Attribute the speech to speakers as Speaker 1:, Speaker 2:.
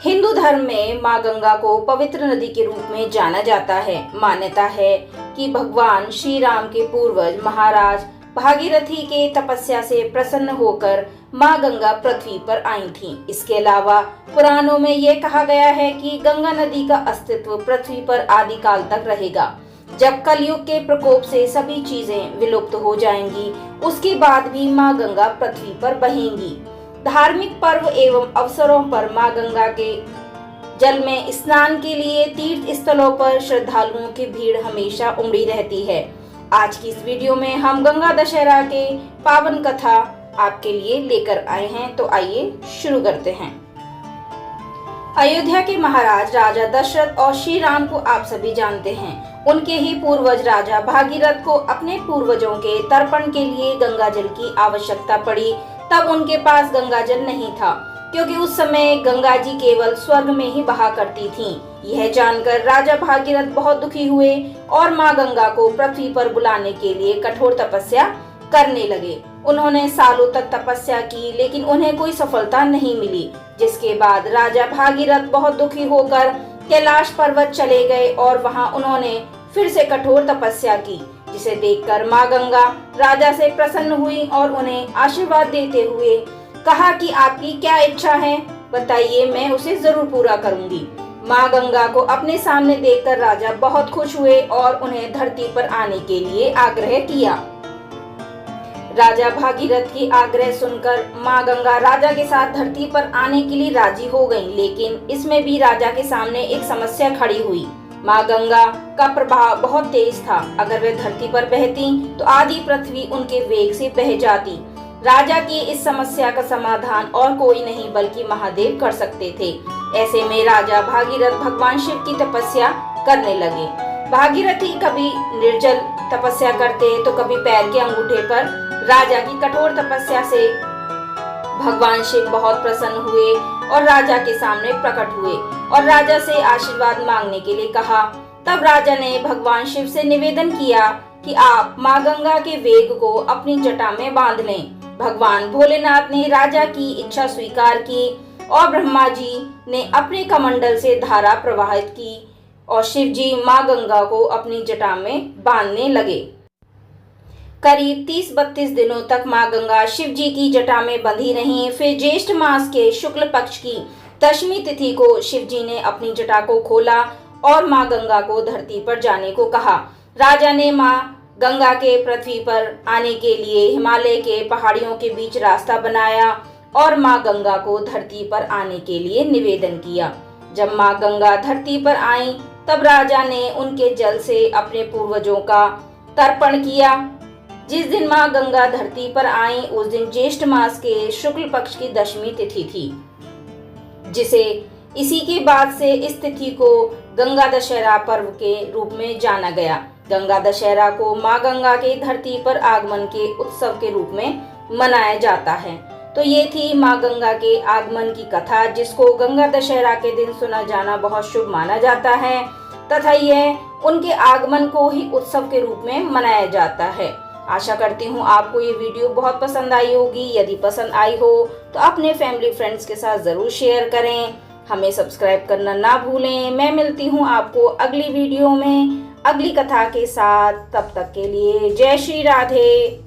Speaker 1: हिंदू धर्म में मां गंगा को पवित्र नदी के रूप में जाना जाता है। मान्यता है कि भगवान श्री राम के पूर्वज महाराज भागीरथी के तपस्या से प्रसन्न होकर मां गंगा पृथ्वी पर आई थीं। इसके अलावा पुराणों में यह कहा गया है कि गंगा नदी का अस्तित्व पृथ्वी पर आदि काल तक रहेगा। जब कलयुग के प्रकोप से सभी चीजें विलुप्त हो जाएंगी, उसके बाद भी मां गंगा पृथ्वी पर बहेंगी। धार्मिक पर्व एवं अवसरों पर मां गंगा के जल में स्नान के लिए तीर्थ स्थलों पर श्रद्धालुओं की भीड़ हमेशा उमड़ी रहती है। आज की इस वीडियो में हम गंगा दशहरा के पावन कथा आपके लिए लेकर आए हैं, तो आइए शुरू करते हैं। अयोध्या के महाराज राजा दशरथ और श्री राम को आप सभी जानते हैं। उनके ही पूर्वज राजा भागीरथ को अपने पूर्वजों के तर्पण के लिए गंगा जल की आवश्यकता पड़ी। तब उनके पास गंगा जल नहीं था, क्योंकि उस समय गंगा जी केवल स्वर्ग में ही बहा करती थीं। यह जानकर राजा भागीरथ बहुत दुखी हुए और मां गंगा को पृथ्वी पर बुलाने के लिए कठोर तपस्या करने लगे। उन्होंने सालों तक तपस्या की, लेकिन उन्हें कोई सफलता नहीं मिली। जिसके बाद राजा भागीरथ बहुत दुखी होकर कैलाश पर्वत चले गए और वहां उन्होंने फिर से कठोर तपस्या की, जिसे देखकर मां गंगा राजा से प्रसन्न हुई और उन्हें आशीर्वाद देते हुए कहा कि आपकी क्या इच्छा है, बताइए, मैं उसे जरूर पूरा करूंगी। मां गंगा को अपने सामने देखकर राजा बहुत खुश हुए और उन्हें धरती पर आने के लिए आग्रह किया। राजा भागीरथ की आग्रह सुनकर मां गंगा राजा के साथ धरती पर आने के लिए राजी हो गईं, लेकिन इसमें भी राजा के सामने एक समस्या खड़ी हुई। मां गंगा का प्रभाव बहुत तेज था। अगर वे धरती पर बहती तो आधी पृथ्वी उनके वेग से बह जाती। राजा की इस समस्या का समाधान और कोई नहीं बल्कि महादेव कर सकते थे। ऐसे में राजा भागीरथ भगवान शिव की तपस्या करने लगे। भागीरथी कभी निर्जल तपस्या करते तो कभी पैर के अंगूठे पर। राजा की कठोर तपस्या से भगवान शिव बहुत प्रसन्न हुए और राजा के सामने प्रकट हुए और राजा से आशीर्वाद मांगने के लिए कहा। तब राजा ने भगवान शिव से निवेदन किया कि आप मां गंगा के वेग को अपनी जटा में बांध लें। भगवान भोलेनाथ ने राजा की इच्छा स्वीकार की और ब्रह्मा जी ने अपने कमंडल से धारा प्रवाहित की और शिव जी मां गंगा को अपनी जटा में बांधने लगे। करीब 30-32 दिनों तक मां गंगा शिव जी की जटा में बंधी रहीं। फिर ज्येष्ठ मास के शुक्ल पक्ष की दशमी तिथि को शिव जी ने अपनी जटा को खोला और मां गंगा को धरती पर जाने को कहा। राजा ने मां गंगा के पृथ्वी पर आने के लिए हिमालय के पहाड़ियों के बीच रास्ता बनाया और मां गंगा को धरती पर आने के लिए निवेदन किया। जब मां गंगा धरती पर आई तब राजा ने उनके जल से अपने पूर्वजों का तर्पण किया। जिस दिन मां गंगा धरती पर आई उस दिन ज्येष्ठ मास के शुक्ल पक्ष की दशमी तिथि थी, जिसे इसी के बाद से इस तिथि को गंगा दशहरा पर्व के रूप में जाना गया। गंगा दशहरा को मां गंगा के धरती पर आगमन के उत्सव के रूप में मनाया जाता है। तो ये थी मां गंगा के आगमन की कथा, जिसको गंगा दशहरा के दिन सुना जाना बहुत शुभ माना जाता है तथा यह उनके आगमन को ही उत्सव के रूप में मनाया जाता है। आशा करती हूँ आपको ये वीडियो बहुत पसंद आई होगी। यदि पसंद आई हो तो अपने फैमिली फ्रेंड्स के साथ ज़रूर शेयर करें। हमें सब्सक्राइब करना ना भूलें। मैं मिलती हूँ आपको अगली वीडियो में अगली कथा के साथ। तब तक के लिए जय श्री राधे।